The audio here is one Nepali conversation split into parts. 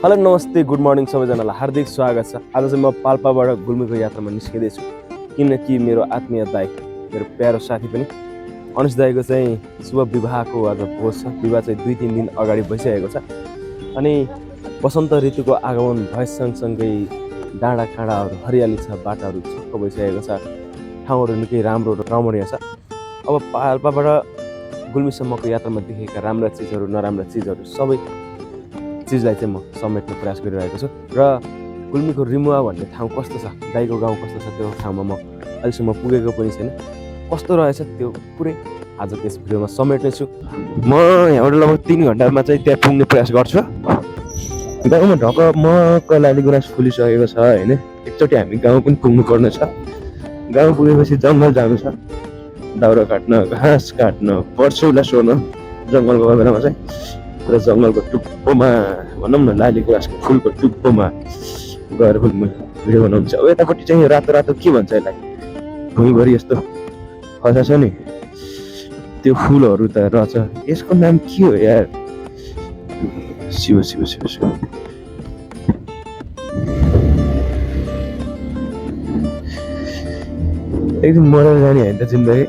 हेलो नमस्ते गुड मर्निङ सबैजनालाई हार्दिक स्वागत छ। आज चाहिँ म पाल्पाबाट गुल्मीको यात्रामा निस्किँदैछु किनकि मेरो आत्मीय दाइ मेरो प्यारो साथी पनि अनुज दाइको चाहिँ शुभ विवाहको आज भोज छ। विवाह चाहिँ 2-3 दिन अगाडि भइसकेको छ अनि वसन्त ऋतुको आगमन भए सँगसँगै डाँडा काँडाहरू हरियाली छ, बाटाहरू छक्क भइसकेको छ, ठाउँहरू निकै राम्रो र रमणीय छ। अब पाल्पाबाट गुल्मीसम्मको यात्रामा देखेका राम्रा चिजहरू नराम्रा चिजहरू सबै चिजलाई चाहिँ म समेट्ने प्रयास गरिरहेको छु र गुल्मीको रिमुवा भन्ने ठाउँ कस्तो छ, दाइको गाउँ कस्तो छ, त्यो ठाउँमा म अहिलेसम्म पुगेको पनि छैन। कस्तो रहेछ त्यो पुरै आज त्यस भिडियोमा समेट्ने छु। म यहाँबाट लगभग 3 घन्टामा चाहिँ त्यहाँ पुग्ने प्रयास गर्छु। गाउँमा ढक मको लाली गुराँस फुलिसकेको छ होइन। एकचोटि हामी गाउँ पनि पुग्नु पर्ने छ। गाउँ पुगेपछि जङ्गल जानु छ, दाउरा काट्न, घाँस काट्न, पर्छौला सोर्न जङ्गलको बेलामा चाहिँ र जङ्गलको टुप्पोमा भनौँ न लाली गुराँसको फुलको टुप्पोमा गएर पनि भिडियो बनाउनु छ। अब यतापट्टि चाहिँ रातो रातो के भन्छ यसलाई, भुइँभरि यस्तो खसा छ नि त्यो फुलहरू त रहेछ, यसको नाम के हो यार? शिव शिव शिव शिव एकदम मरेर जाने होइन त जिन्दगी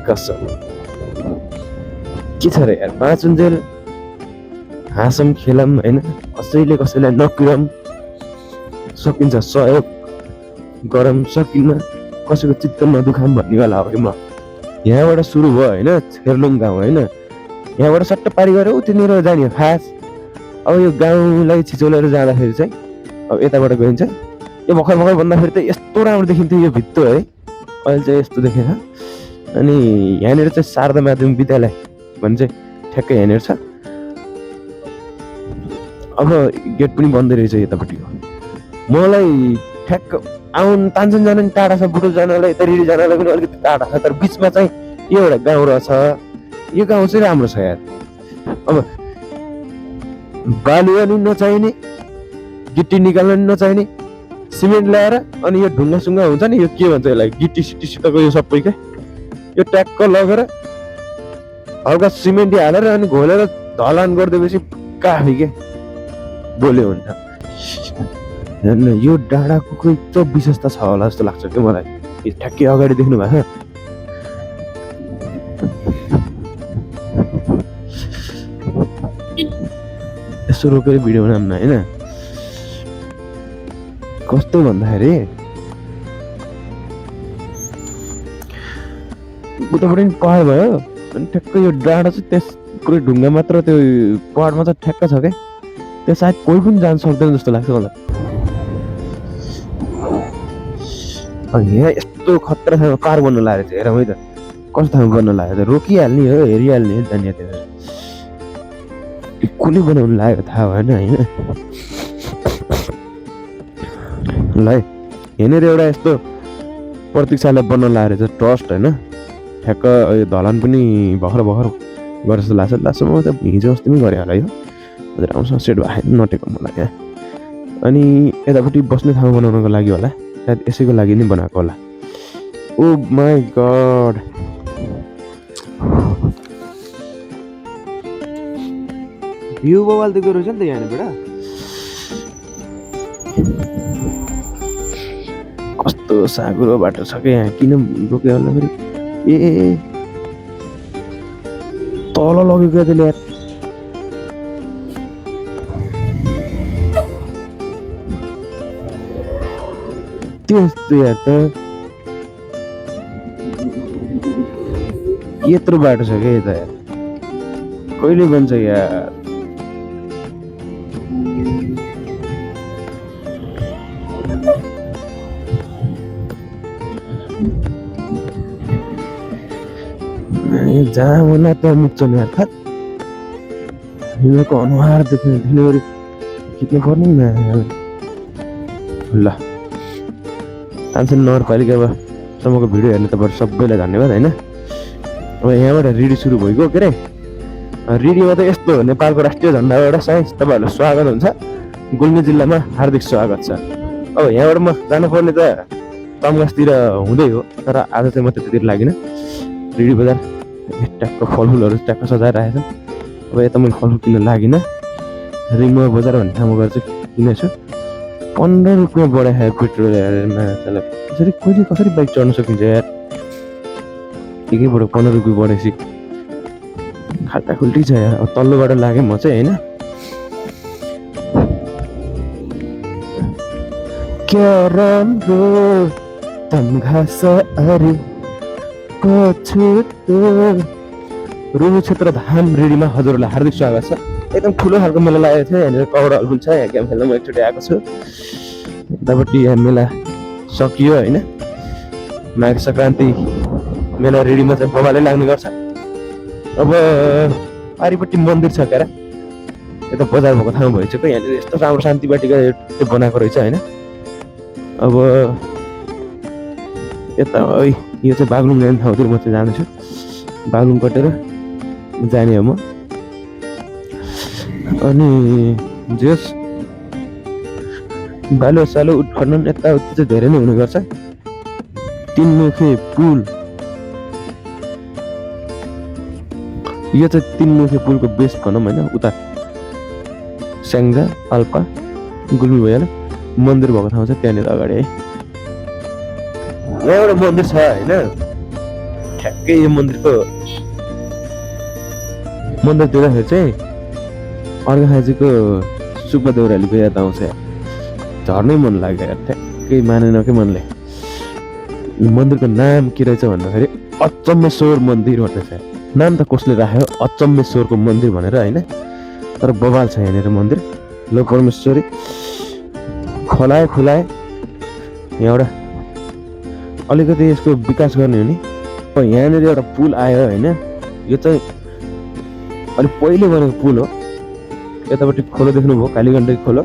कसम। के छ र यार, बाँचुन्जेल हाँसौँ खेलौँ होइन, कसैले कसैलाई नपिरौँ, सकिन्छ सहयोग गरौँ, सकिन्न कसैको चित्त नदुखाम भन्नेवाला हो कि म। यहाँबाट सुरु भयो होइन छेर्लुङ गाउँ होइन, यहाँबाट सट्ट पारी गरेर उतिनेर जाने खास। अब यो गाउँलाई छिचोलेर जाँदाखेरि चाहिँ अब यताबाट गइन्छ। यो भर्खर भर्खर भन्दाखेरि त यस्तो राम्रो देखिन्थ्यो यो भित्तो है, अहिले चाहिँ यस्तो देखेछ। अनि यहाँनिर चाहिँ शारदा माध्यमिक विद्यालय भन्ने चाहिँ ठ्याक्कै यहाँनिर छ। अब गेट पनि बन्दै रहेछ यतापट्टिको। मलाई ठ्याक्क आउन तान्छन् जान नि टाढा छ, बुटो जानलाई यता रिडी जानलाई पनि अलिकति टाढा छ, तर बिचमा चाहिँ यो एउटा गाउँ रहेछ। यो गाउँ चाहिँ राम्रो छ यार। अब बालु पनि नचाहिने, गिट्टी निकाल्न पनि नचाहिने, सिमेन्ट ल्याएर अनि यो ढुङ्गा सुङ्गा हुन्छ नि, यो के भन्छ यसलाई, गिट्टी सिट्टीसितको यो सबै क्या, यो ट्याक्क लगेर हल्का सिमेन्टी हालेर अनि घोलेर ढलान गरिदिएपछि काफी के बोल्यो हुन्छ। हेर्नु यो डाँडाको कोही त विशेषता छ होला जस्तो लाग्छ कि मलाई। यो ठ्याक्कै अगाडि देख्नु भएको छ, यसो रोकेर भिडियो बनाउन होइन। कस्तो भन्दाखेरि उताबाट पनि पहाड भयो अनि ठ्याक्कै यो डाँडा चाहिँ त्यस पुरै ढुङ्गा मात्र, त्यो पहाड मात्र ठ्याक्क छ क्या, त्यो सायद कोही पनि जान सक्दैन जस्तो लाग्छ मलाई। यहाँ यस्तो खतरा ठाउँमा कार बन्न लागेको छ हेर है त, कस्तो ठाउँमा बन्न लागेको छ, रोकिहाल्ने हो हेरिहाल्ने हो जाने त्यो कुनै बनाउनु लाग्यो थाहा भएन होइन। ल यहाँनिर एउटा यस्तो प्रतीक्षालय बन्न लागेको छ, ट्रस्ट होइन। ठ्याक्क यो धलान पनि भर्खर भर्खर गरे जस्तो लाग्छ। लास्टमा त हिजो अस्ति पनि गरेँ होला यो, राम्रोसँग सेट भएको नटेको मलाई यहाँ। अनि यतापट्टि बस्ने ठाउँ बनाउनको लागि होला सायद, यसैको लागि नै बनाएको होला। ओ माई गड, भ्यू बवाल त गएको रहेछ नि त यहाँनिर। कस्तो साँघुरो बाटो छ क्या यहाँ, किन रोक्यो होला फेरि? ए तल लगेको त्यसले यार, त्यस्तो यार त यत्रो बाटो छ क्या यता यार, कहिले बन्छ यार? जहाँ होला त मुक्छन् यार, खत हिँडेको अनुहार देख्ने खिच्नु पर्ने न। ल तानसेन नगरपालिकासम्मको भिडियो हेर्ने तपाईँहरू सबैलाई धन्यवाद होइन। अब यहाँबाट रिडी सुरु भइगयो के अरे, रिडीमा त यस्तो हो, नेपालको राष्ट्रिय झन्डाबाट सायद तपाईँहरूलाई स्वागत हुन्छ, गुल्मी जिल्लामा हार्दिक स्वागत छ। अब यहाँबाट म जानुपर्ने त तमगासतिर हुँदै हो, तर आज चाहिँ म त्यतातिर लागिनँ। रिडी बजार ट्याक्क फलफुलहरू ट्याक्क सजाएर राखेको छ। अब यता मैले फलफुल किन्न लागिनँ, रिमुवा बजार भन्ने ठाउँमा गएर चाहिँ किनेको छु। 15 रुपियाँ बढायो पेट्रोल हेरेरमा चल यसरी कहिले कसरी बाइक चढ्न सकिन्छ यार। एकैबाट 15 रुपियाँ बढेपछि खाल्टा खुल्टी छ यार। अब तल्लोबाट लागेँ म चाहिँ होइन। क्या राम्रो तम्घास अरे रुनु क्षेत्र धाम रेडीमा हजुरहरूलाई हार्दिक स्वागत छ। एकदम ठुलो खालको मेला लागेको थियो। यहाँनिर कौडाहरू पनि छ। यहाँ गेम खेल्न म एकचोटि आएको छु। यतापट्टि यहाँ मेला सकियो होइन। माघे सङ्क्रान्ति मेला रेडीमा चाहिँ बबाले लाग्ने गर्छ। अब पारिपट्टि मन्दिर छ क्यारा। यता बजार भएको ठाउँ भइसक्यो। यहाँनिर यस्तो राम्रो शान्ति बाटिका बनाएको रहेछ होइन। अब यता यो चाहिँ बागलुङ जाने ठाउँतिर म चाहिँ जाँदैछु। बागलुङ कटेर जाने हो म। अनि जेस बालो सालो उत्खनन यताउति चाहिँ धेरै नै हुने गर्छ। तीनमुखे पुल यो चाहिँ तीनमुखे पुलको बेस भनौँ होइन। उता स्याङ्जा पाल्पा गुल्मी भइहाल्यो। मन्दिर भएको ठाउँ चाहिँ त्यहाँनिर अगाडि है। यहाँ एउटा मन्दिर छ होइन। ठ्याक्कै यो मन्दिरको मन्दिर देख्दाखेरि चाहिँ अर्घाखाँचीको सुब्बा देउरालीको याद आउँछ। झर्नै मन लाग्यो यार। ठ्याक्कै मानेन के मनले। मन्दिरको नाम के रहेछ भन्दाखेरि अचम्मेश्वर मन्दिर भन्ने छ। नाम त कसले राख्यो अचम्मेश्वरको मन्दिर भनेर होइन। तर बवाल छ यहाँनिर मन्दिर। लो परमेश्वरी खोलाए यहाँ एउटा अलिकति यसको विकास गर्ने हो नि। यहाँनिर एउटा पुल आयो होइन। यो चाहिँ अलिक पहिले बनेको पुल हो। यतापट्टि खोलो देख्नुभयो कालीगण्डकी खोलो।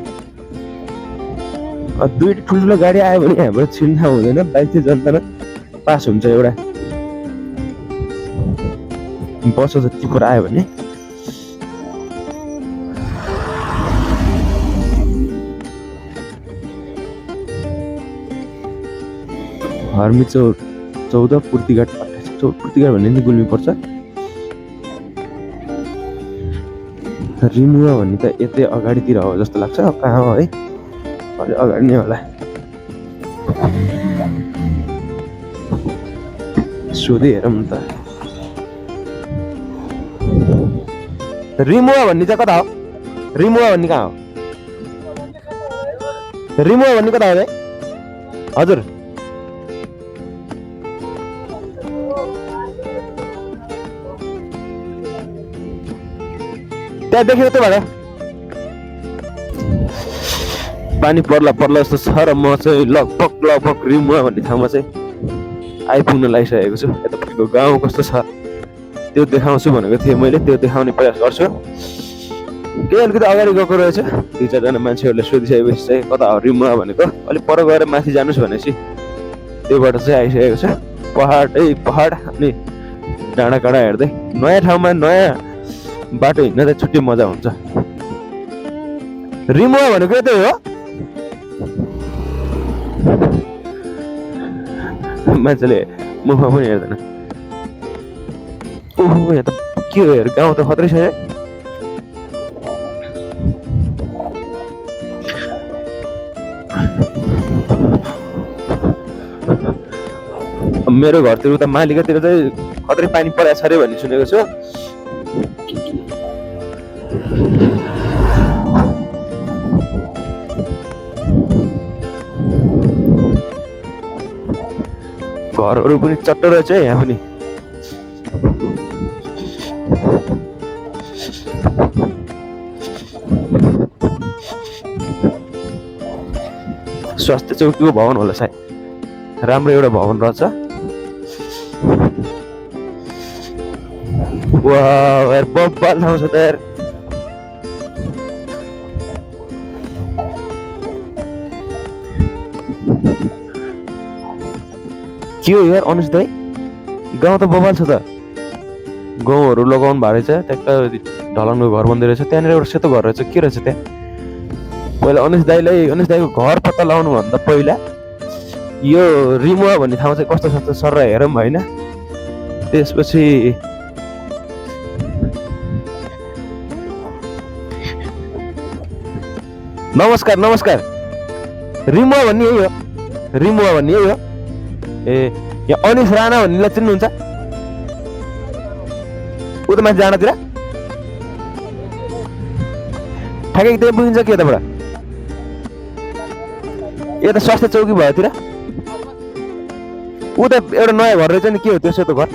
दुईवटा ठुल्ठुलो गाडी आयो भने यहाँबाट छिर्न हुँदैन। बाइक चाहिँ जनतामा पास हुन्छ। एउटा बस जति पर आयो भने हर्मी 14 पूर्तिघाट 28 पूर्तिघाट भन्ने नि गुल्मी पर्छ। रिमुवा भन्ने त यतै अगाडितिर हो जस्तो लाग्छ। कहाँ हो है अलि अगाडि नै होला। सोधे हेरौँ त। रिमुवा भन्ने चाहिँ कता हो? रिमुवा भन्ने कहाँ हो? रिमुवा भन्ने कता हो? हजुर त्यहाँ देखेको त भने पानी पर्ला जस्तो छ। र म चाहिँ लगभग रिमुवा भन्ने ठाउँमा चाहिँ आइपुग्न लागिसकेको छु। यतापट्टिको गाउँ कस्तो छ त्यो देखाउँछु भनेको थिएँ मैले। त्यो देखाउने प्रयास गर्छु। केही अलिकति अगाडि गएको रहेछ। 2-4 जना मान्छेहरूले सोधिसकेपछि चाहिँ कता हो रिमुवा भनेको। अलिक पर गएर माथि जानुहोस् भनेपछि त्योबाट चाहिँ आइसकेको छ। पहाड अनि डाँडा काँडा हेर्दै नयाँ ठाउँमा नयाँ बाटो हिँड्न चाहिँ छुट्टै मजा हुन्छ। रिमुवा भनेको यतै हो। मान्छेले मुखमा पनि हेर्दैन। ओहो यहाँ त के हो यार। गाउँ त खत्रै छ। मेरो घरतिर उता मालिकातिर चाहिँ खत्रै पानी परेको छ अरे भन्ने सुनेको छु। घरहरू पनि चट्ट रहेछ यहाँ पनि। स्वास्थ्य चौकीको भवन होला सायद। राम्रो एउटा भवन रहेछ। वाह यार बब्बाल ठाउँ छ त यार। के हो यार अनुज दाइ गाउँ त बबाल छ त। गाउँहरू लगाउनु भएको रहेछ। ट्याक्क ढलानको घर बन्दै रहेछ। त्यहाँनिर एउटा सेतो घर रहेछ। के रहेछ त्यहाँ? पहिला अनुज दाइको घर पत्ता लगाउनु भन्दा पहिला यो रिमुवा भन्ने ठाउँ चाहिँ कस्तो छ सर हेरौँ होइन। त्यसपछि नमस्कार नमस्कार। रिमुवा भन्ने यही हो, रिमुवा भन्ने यही हो। ए यहाँ अनिस राणा भन्नेलाई चिन्नुहुन्छ? ऊ त माथि जाँडातिर ठ्याक्कै त्यही पुगिन्छ कि यताबाट? यता स्वास्थ्य चौकी भएतिर ऊ त एउटा नयाँ घर रहेछ नि, के हो त्यो सेतो घर?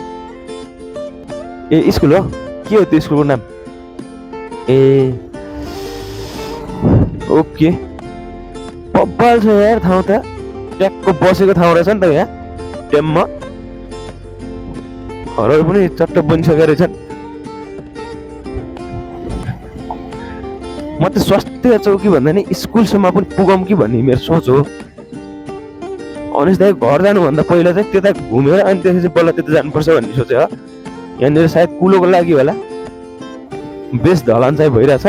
ए स्कुल हो, के हो त्यो स्कुलको नाम? ए ओके, बब्बाल छ यार ठाउँ त, ट्याक्क बसेको ठाउँ रहेछ नि त यहाँ ड्याममा। घरहरू पनि चट्ट बनिसकेको रहेछन्। म त स्वास्थ्य चौकी भन्दा नि स्कुलसम्म पनि पुगौँ कि भन्ने मेरो सोच हो। अनिस दाइ घर जानुभन्दा पहिला चाहिँ त्यता घुमेर अनि त्यसपछि बल्ल त्यता जानुपर्छ भन्ने सोचेँ हो। यहाँनिर सायद कुलोको लागि होला, बेस ढलान चाहिँ भइरहेछ।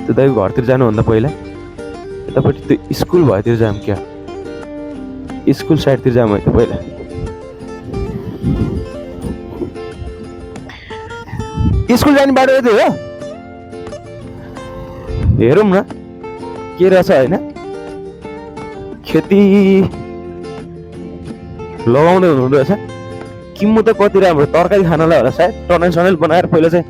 त्यो दाइको घरतिर जानुभन्दा पहिला यतापट्टि त्यो स्कुल भएतिर जाऊँ क्या, स्कुल साइडतिर जाऊँ है त पहिला। स्कुल जाने बाटो यतै हो, हेरौँ न के रहेछ होइन। खेती लगाउँदै हुनुहुँदो रहेछ। किम्मु त कति राम्रो तरकारी खानलाई होला सायद, टनल सनल बनाएर पहिला चाहिँ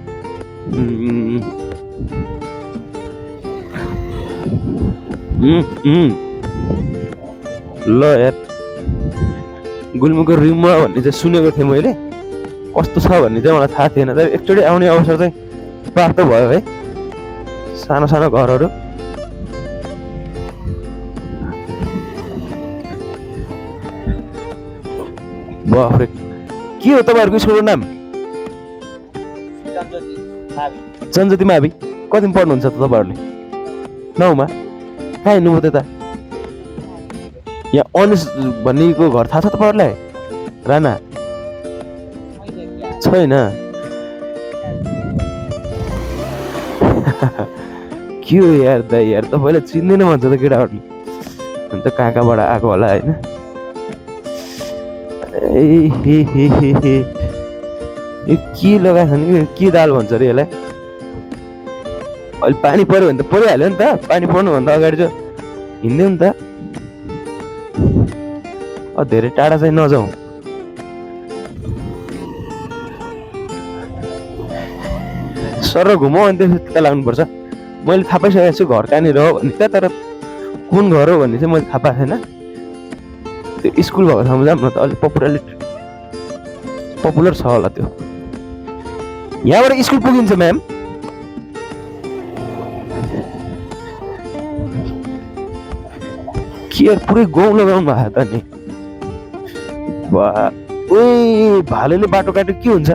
ल यार गुल्मीको रिमुवा भन्ने चाहिँ सुनेको थिएँ मैले, कस्तो छ भन्ने चाहिँ मलाई थाहा थिएन। तर एकचोटि आउने अवसर चाहिँ प्राप्त भयो है। सानो सानो घरहरू, बाफ्रे के हो तपाईँहरूको स्कुलको नाम? जनज्योति मावि। कतिमा पढ्नुहुन्छ त तपाईँहरूले? 9मा। कहाँ हिँड्नुभयो त्यता? यहाँ अनिस भन्नेको घर थाहा छ तपाईँहरूलाई? राणा छैन? के हो यार दाइ यार, तपाईँले चिन्दैन भन्छ त केटाहरूले। अन्त कहाँ कहाँबाट आएको होला होइन। ए हे हे हे हे, यो के लगाएको छ नि, के दाल भन्छ अरे यसलाई? अहिले पानी पऱ्यो भने त परिहाल्यो नि त, पानी पर्नुभन्दा अगाडि चाहिँ हिँड्यो नि त। धेरै टाढा चाहिँ नजाउँ। सर घुमाउ अनि त्यसपछि त्यता लाग्नुपर्छ। मैले थाहा पाइसकेको छु घर कहाँनिर हो भन्ने त, तर कुन घर हो भन्ने चाहिँ मैले थाहा पाएको छैन। त्यो स्कुल भएको ठाउँमा जाऊँ न त, अलिक पपुलर छ होला त्यो। यहाँबाट स्कुल पुगिन्छ म्याम? के पुरै गाउँ लगाउनु भएको त नि। ओइ भालुले बाटो काट्यो के हुन्छ?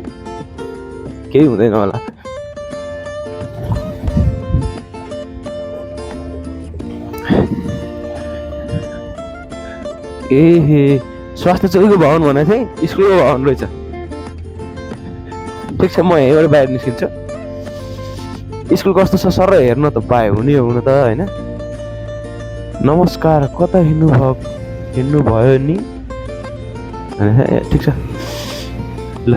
केही हुँदैन होला। ए हे स्वास्थ्य चौकीको भवन भनेको थिएँ, स्कुलको भवन रहेछ। ठिक छ, म यहीँबाट बाहिर निस्किन्छु। स्कुल कस्तो छ सर हेर्न त पायो हुने हो हुन त होइन। नमस्कार, कता हिँड्नुभयो नि? ठिक छ ल।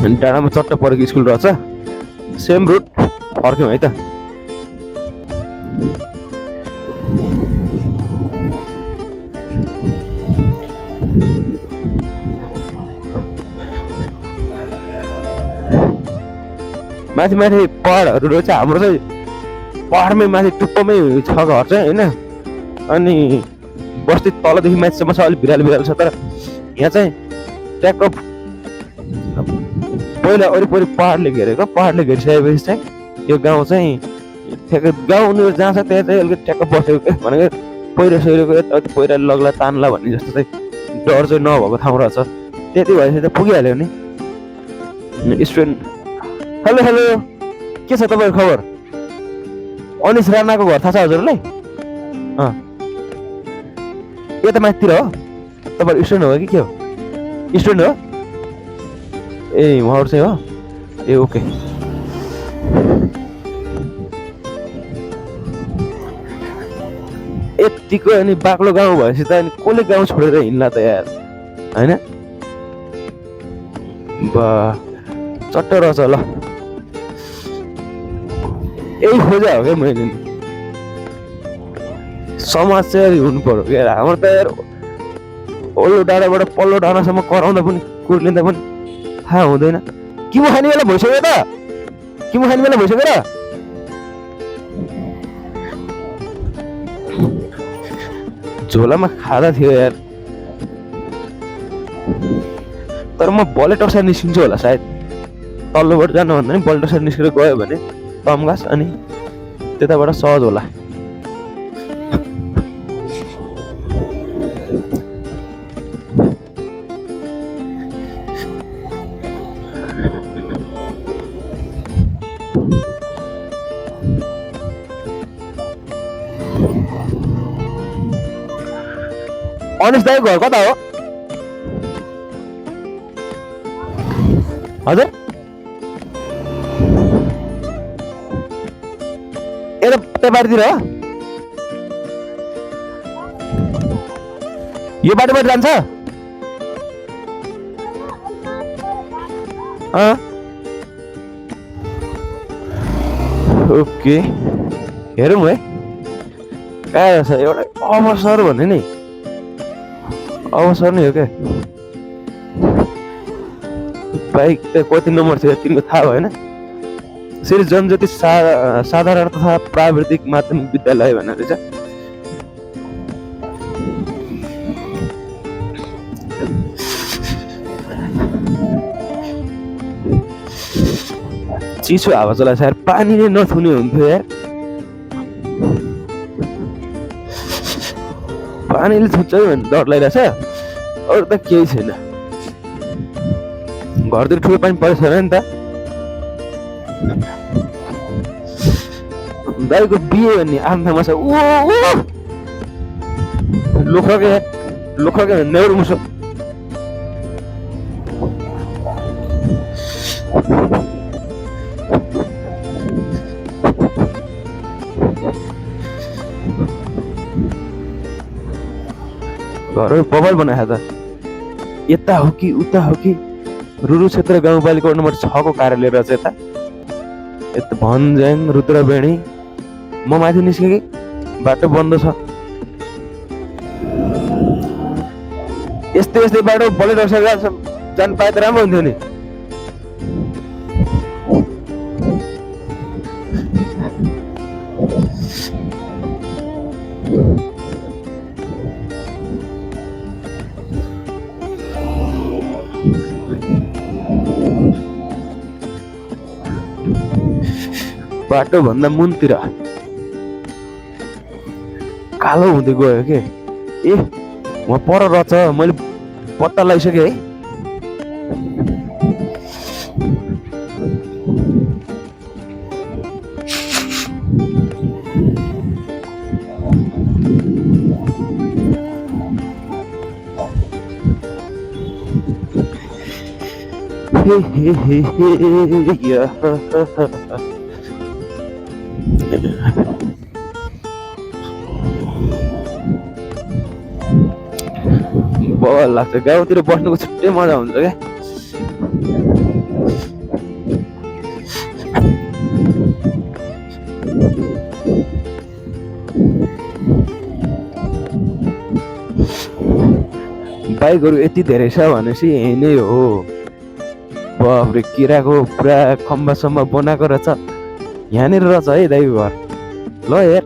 डाँडामा चट्ट परेको स्कुल रहेछ, सेम रुट फर्क्यौँ है त। माथि माथि पहाडहरू रहेछ, हाम्रो चाहिँ पहाडमै माथि टुप्पोमै छ घर चाहिँ होइन। अनि बस्ती तलदेखि माथिसम्म छ, अलिक भिरालो भिरालो छ। तर यहाँ चाहिँ ट्याक्क पहिला वरिपरि पहाडले घेरेको, पहाडले घेरिसकेपछि चाहिँ यो गाउँ चाहिँ ठ्याक्क गाउँ उनीहरू जहाँ छ त्यहाँ चाहिँ अलिकति ट्याक्क बसेको क्या। भनेको पहिरो सहिरोको यताउति पहिरो लग्ला तान्ला भन्ने जस्तो चाहिँ डर चाहिँ नभएको ठाउँ रहेछ। त्यति भएपछि त पुगिहाल्यो नि। स्टुडेन्ट हेलो हेलो, के छ तपाईँको खबर? अनिस राणाको घर थाहा छ हजुरलाई? यता माथितिर हो। तपाईँ स्टुडेन्ट हो कि के हो? स्टुडेन्ट हो? ए उहाँहरू चाहिँ हो ए ओके यतिको अनि बाक्लो गाउँ भएपछि त अनि कसले गाउँ छोडेर हिँड्ला त यार होइन बा चट्ट रहेछ ल यही खोजा हो क्या मैले समाज चाहिँ हुनु पर्यो क्या हाम्रो त यार ओल्लो डाँडाबाट पल्लो डाँडासम्म कराउँदा पनि कुर्लिँदा पनि थाहा हुँदैन किमो खाने बेला भइसक्यो त किमो खाने बेला भइसक्यो र झोलामा खाँदा थियो यार तर म बले टक्सार निस्किन्छु होला सायद तल्लोबाट जानु भन्दा नि बले टक्सार निस्केर गयो भने तमघास अनि त्यताबाट सहज होला अनिस दाइको घर कता हो हजुर यता बाटोतिर हो यो बाटोबाट जान्छ ओके हेरौँ है कहाँ रहेछ एउटा अवसर भन्ने नि अवसर नै हो क्या बाइक त कति नम्बर थियो तिनको थाहा भएन श्री जनज्योति साधारण तथा प्राविधिक माध्यमिक विद्यालय भनेर रहेछ चिसो हावा चलाएछ यार पानी नै नथुने हुन्थ्यो यार पानीले छुट्छ भने डर लागिरहेछ अरू त केही छैन घरतिर ठुलो पानी परेको छैन नि त दाइको बिहे भन्ने आन्थामा छ लोखके नेउर मुसो घर बबल बनाएको त यता हो कि उता हो कि रुरु क्षेत्र गाउँपालिका नम्बर 6 को कार्यालय रहेछ यता भन्ज्याङ रुद्रवेणी म माथि निस्केँ कि बाटो बन्द छ यस्तै यस्तै बाटो बले रसेर जान पाए त राम्रो हुन्थ्यो नि बाटो भन्दा मुनतिर कालो हुँदै गयो के ए वहाँ पर रहेछ मैले पत्ता लगाइसकेँ है बल लाग्छ गाउँतिर बस्नुको छुट्टै मजा हुन्छ क्या बाइकहरू यति धेरै छ भनेपछि यही नै हो बाफ्रे किराको पुरा खम्बासम्म बनाएको रहेछ यहाँनिर रहेछ है दाइको घर ल हेर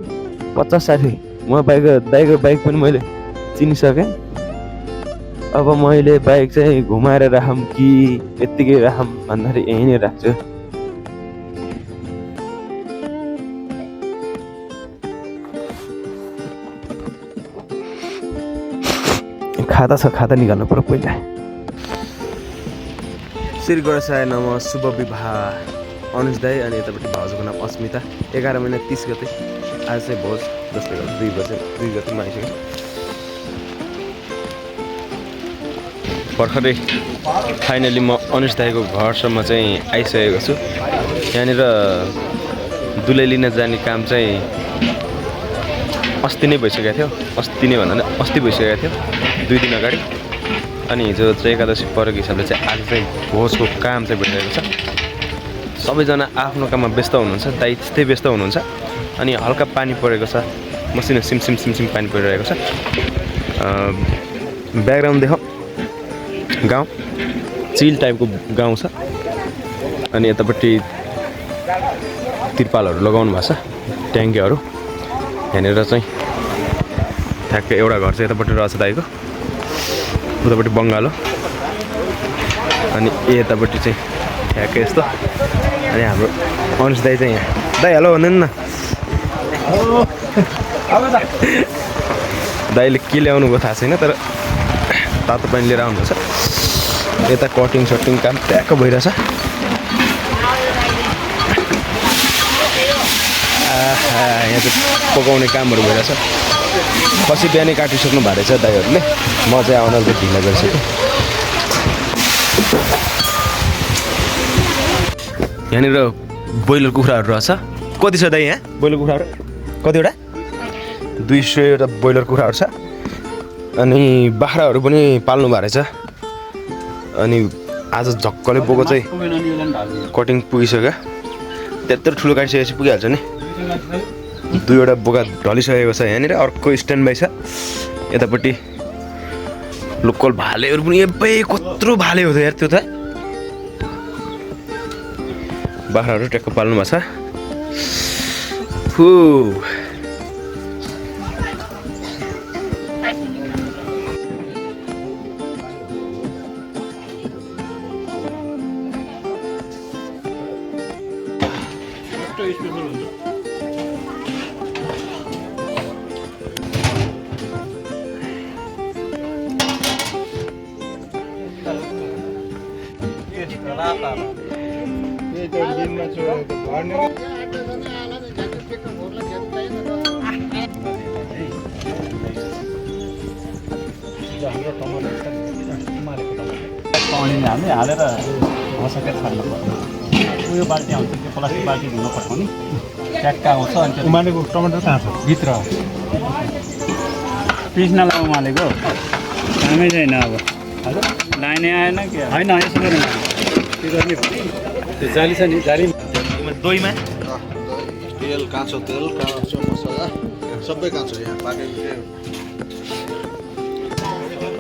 50-60 म दाइको बाइक पनि मैले चिनिसकेँ अब मैले बाइक चाहिँ घुमाएर राखौँ कि यत्तिकै राखौँ भन्दाखेरि यहीँ नै राख्छु खाता छ खाता निकाल्नु पर्यो पहिला श्री गणेशाय नमः शुभ विवाह अनुज दाई अनि यतापट्टि भाउजूको नाम अस्मिता 11 महिना 30 गते आज चाहिँ भोज जसले गर्दा 2 गते आइसक्यो भर्खरै फाइनली म अनुज दाईको घरसम्म चाहिँ आइसकेको छु। यहाँनिर दुलै लिन जाने काम चाहिँ अस्ति नै भइसकेको थियो। अस्ति नै भन्दा अस्ति भइसकेको थियो, 2 दिन अगाडि। अनि हिजो चाहिँ एकादशी परेको हिसाबले चाहिँ आज चाहिँ भोजको काम चाहिँ भइरहेको छ। सबैजना आफ्नो काममा व्यस्त हुनुहुन्छ, दाइ त्यस्तै व्यस्त हुनुहुन्छ। अनि हल्का पानी परेको छ, मसिनो सिमसिम सिमसिम पानी परिरहेको छ। ब्याकग्राउन्ड देखाऊ, गाउँ चिल टाइपको गाउँ छ। अनि यतापट्टि तिरपालहरू लगाउनु भएको छ, ट्याङ्कीहरू। यहाँनिर चाहिँ ठ्याक्कै एउटा घर चाहिँ यतापट्टि रहेछ दाइको, उतापट्टि बङ्गालो। अनि यतापट्टि चाहिँ ठ्याक्कै यस्तो। अनि हाम्रो अनुज दाइ चाहिँ यहाँ। दाइ हेलो भन्दैन न। दाइले के ल्याउनु भयो थाहा छैन, तर तातो पानी लिएर आउनुपर्छ। यता कटिङ सटिङ काम ट्याक्क भइरहेछ। यहाँ चाहिँ पकाउने कामहरू भइरहेछ। पछि बिहानै काटिसक्नु भएको रहेछ दाइहरूले, म चाहिँ आउन अलिक ढिला गरिसकेँ। यहाँनिर ब्रोइलर कुखुराहरू रहेछ। कति छ दाइ यहाँ ब्रोइलर कुखुराहरू? कतिवटा? 200 ब्रोइलर कुखुराहरू छ। अनि बाख्राहरू पनि पाल्नु भएको रहेछ। अनि आज झक्कले बोको चाहिँ कटिङ पुगिसक्यो। त्यत्रो ठुलो काटिसकेपछि पुगिहाल्छ नि। 2वटा बोका ढलिसकेको छ। यहाँनिर अर्को स्ट्यान्ड बाई छ। यतापट्टि लोकल भालेहरू पनि एबै कत्रो भाले हो त यार। त्यो त बाख्राहरू ट्याक्क पाल्नु भएको छ। पानीले हामी हालेर घसकेर छाड्नु पर्छ। उयो बाल्टी आउँछ, त्यो प्लास्टिक बाल्टी धुन पठाउने ट्याक्का आउँछ। अनि उमालेको टमाटर कहाँ छ? भित्र पिस नला उमालेको कामै छैन। अब लाइनै आएन कि होइन, यसो गरेर के गर्ने? त्यो जाली छ नि, जाली दहीमा तेल, काँचो मसला सबै काँचो यहाँ पाकेको।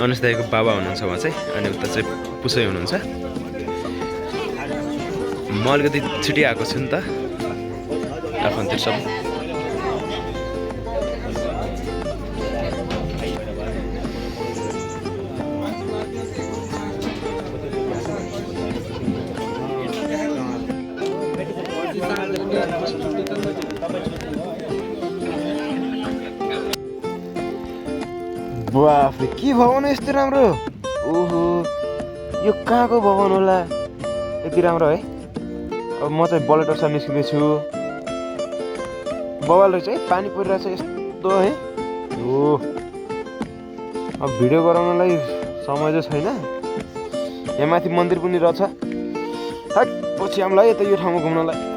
अनुज दाइको बाबा हुनुहुन्छ उहाँ चाहिँ। अनि उता चाहिँ पुसै हुनुहुन्छ। म अलिकति छिटै आएको छु नि त आफन्तिर सब। बाफरे के भवन यस्तो राम्रो! ओहो, यो कहाँको भवन होला? यति राम्रो है। अब म चाहिँ बलेटरसम्म निस्किँदैछु। बवाल रहेछ है, पानी परिरहेछ यस्तो है। हो, अब भिडियो गराउनलाई समय चाहिँ छैन। यहाँ माथि मन्दिर पनि रहेछ। पछि हामीलाई यता यो ठाउँमा घुम्नलाई।